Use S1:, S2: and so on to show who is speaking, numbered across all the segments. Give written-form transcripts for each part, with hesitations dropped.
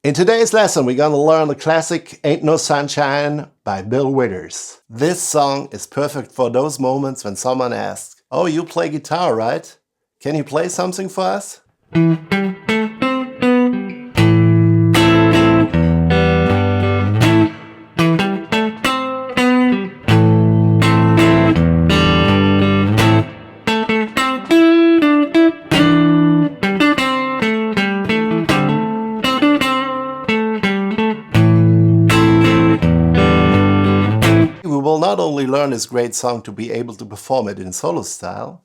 S1: In today's lesson, we're gonna learn the classic Ain't No Sunshine by Bill Withers. This song is perfect for those moments when someone asks, "Oh, you play guitar, right? Can you play something for us?" We will not only learn this great song to be able to perform it in solo style,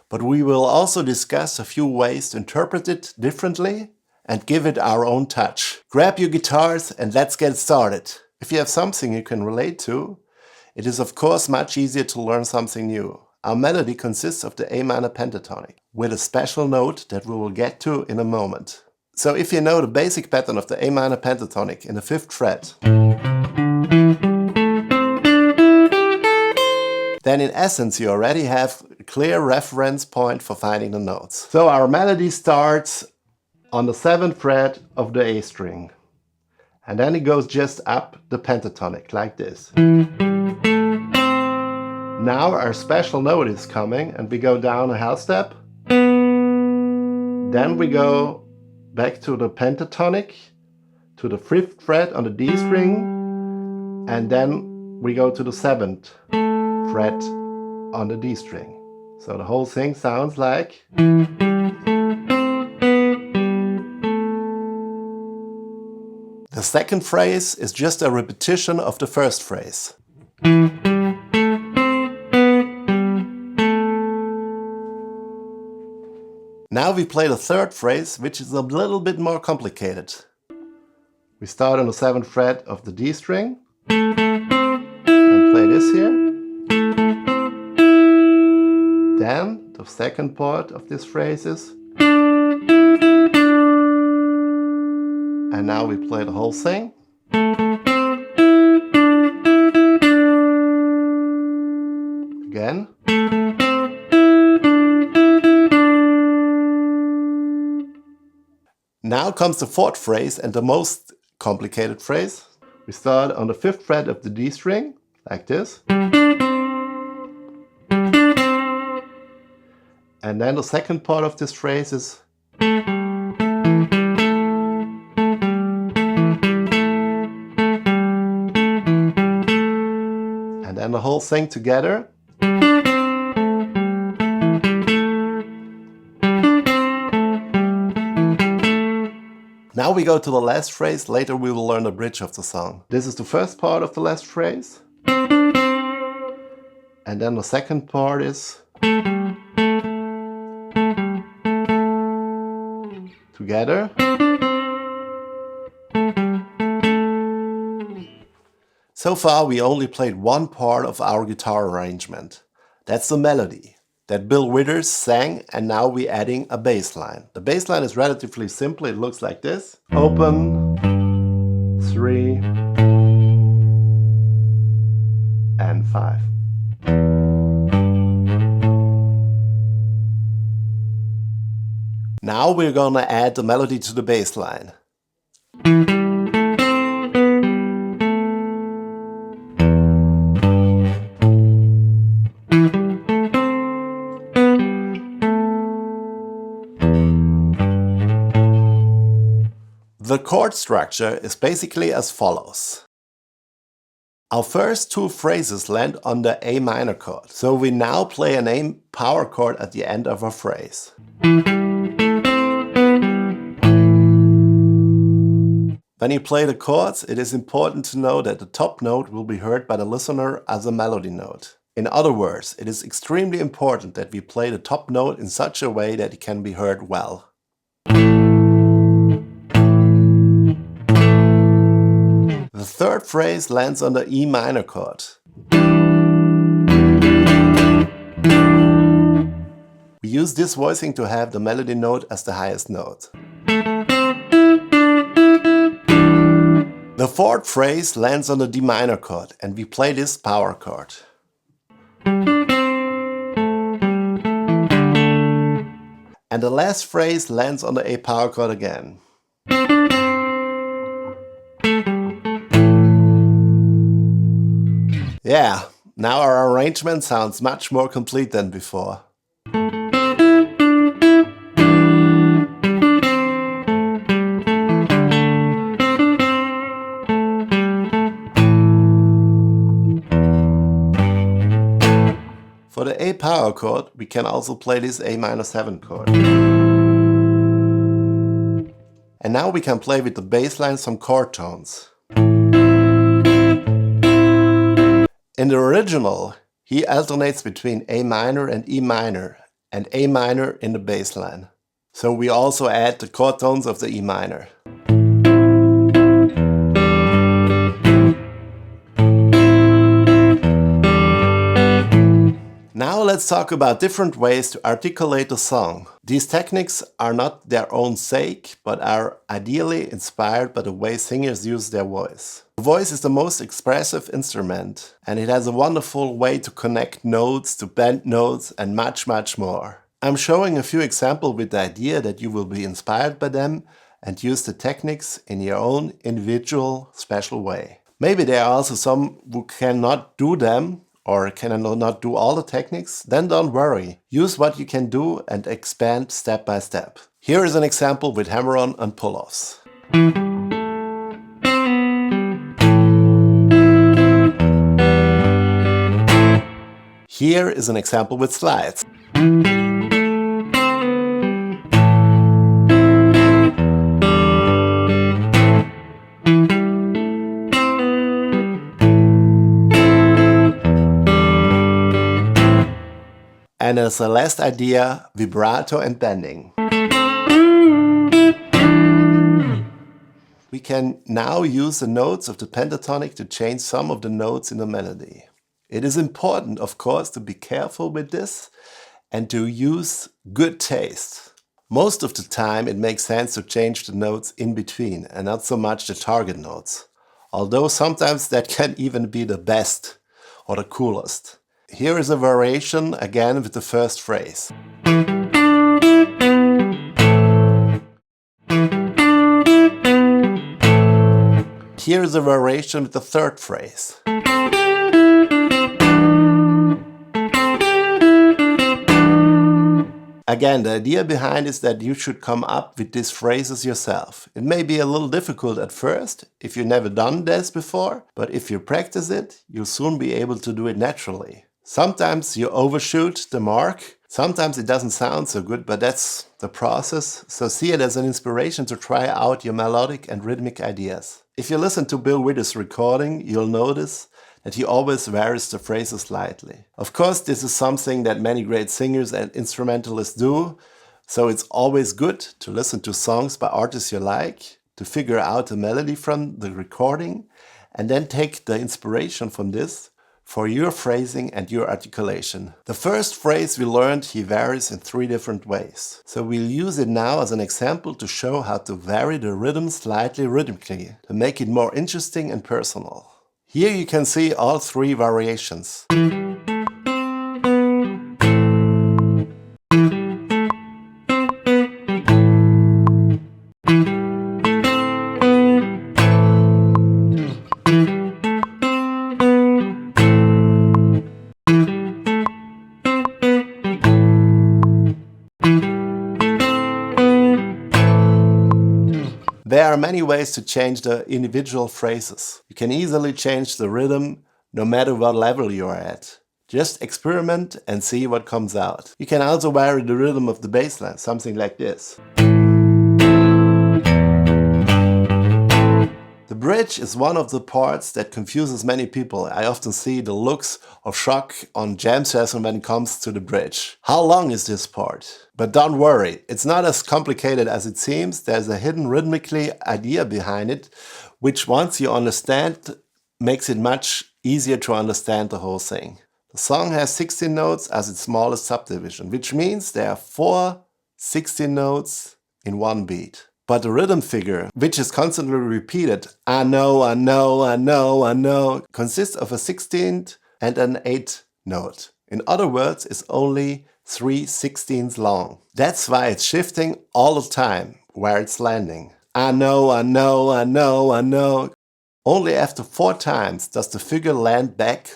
S1: but we will also discuss a few ways to interpret it differently and give it our own touch. Grab your guitars and let's get started. If you have something you can relate to, it is of course much easier to learn something new. Our melody consists of the A minor pentatonic, with a special note that we will get to in a moment. So if you know the basic pattern of the A minor pentatonic in the 5th fret, then in essence you already have a clear reference point for finding the notes. So our melody starts on the 7th fret of the A string. And then it goes just up the pentatonic, like this. Now our special note is coming and we go down a half step. Then we go back to the pentatonic, to the 5th fret on the D string, and then we go to the 7th fret on the D string. So the whole thing sounds like. The second phrase is just a repetition of the first phrase. Now we play the third phrase, which is a little bit more complicated. We start on the 7th fret of the D string and play this here. Then the second part of this phrase is. And now we play the whole thing. Again. Now comes the 4th phrase and the most complicated phrase. We start on the 5th fret of the D string, like this. And then the second part of this phrase is. And then the whole thing together. Now we go to the last phrase. Later we will learn the bridge of the song. This is the first part of the last phrase. And then the second part is. Together. So far we only played one part of our guitar arrangement. That's the melody that Bill Withers sang, and now we're adding a bass line. The bass line is relatively simple. It looks like this. Open, 3, and 5. Now we're gonna add the melody to the bass line. The chord structure is basically as follows. Our first two phrases land on the A minor chord, so we now play an A power chord at the end of a phrase. When you play the chords, it is important to know that the top note will be heard by the listener as a melody note. In other words, it is extremely important that we play the top note in such a way that it can be heard well. The third phrase lands on the E minor chord. We use this voicing to have the melody note as the highest note. The fourth phrase lands on the D minor chord, and we play this power chord. And the last phrase lands on the A power chord again. Yeah, now our arrangement sounds much more complete than before. For the A power chord, we can also play this A minor 7 chord. And now we can play with the bass line some chord tones. In the original, he alternates between A minor and E minor, and A minor in the bass line. So we also add the chord tones of the E minor. Now let's talk about different ways to articulate a song. These techniques are not their own sake, but are ideally inspired by the way singers use their voice. The voice is the most expressive instrument, and it has a wonderful way to connect notes, to bend notes, and much more. I'm showing a few examples with the idea that you will be inspired by them and use the techniques in your own individual special way. Maybe there are also some who cannot do them, or can not do all the techniques, then don't worry. Use what you can do and expand step by step. Here is an example with hammer-on and pull-offs. Here is an example with slides. And as a last idea, vibrato and bending. We can now use the notes of the pentatonic to change some of the notes in the melody. It is important, of course, to be careful with this and to use good taste. Most of the time it makes sense to change the notes in between and not so much the target notes. Although sometimes that can even be the best or the coolest. Here is a variation again with the first phrase. Here is a variation with the third phrase. Again, the idea behind is that you should come up with these phrases yourself. It may be a little difficult at first if you've never done this before, but if you practice it, you'll soon be able to do it naturally. Sometimes you overshoot the mark, sometimes it doesn't sound so good, but that's the process, so see it as an inspiration to try out your melodic and rhythmic ideas. If you listen to Bill Withers' recording, you'll notice that he always varies the phrases slightly. Of course, this is something that many great singers and instrumentalists do, so it's always good to listen to songs by artists you like, to figure out the melody from the recording, and then take the inspiration from this for your phrasing and your articulation. The first phrase we learned, he varies in 3 different ways. So we'll use it now as an example to show how to vary the rhythm slightly rhythmically, to make it more interesting and personal. Here you can see all 3 variations. There are many ways to change the individual phrases. You can easily change the rhythm no matter what level you are at. Just experiment and see what comes out. You can also vary the rhythm of the bass line, something like this. The bridge is one of the parts that confuses many people. I often see the looks of shock on jam sessions when it comes to the bridge. How long is this part? But don't worry, it's not as complicated as it seems. There's a hidden rhythmically idea behind it, which once you understand, makes it much easier to understand the whole thing. The song has 16 notes as its smallest subdivision, which means there are 4 16 notes in one beat. But the rhythm figure, which is constantly repeated, I know, I know, I know, I know, consists of a 16th and an 8th note. In other words, it's only 3 16ths long. That's why it's shifting all the time where it's landing. I know, I know, I know, I know. Only after 4 times does the figure land back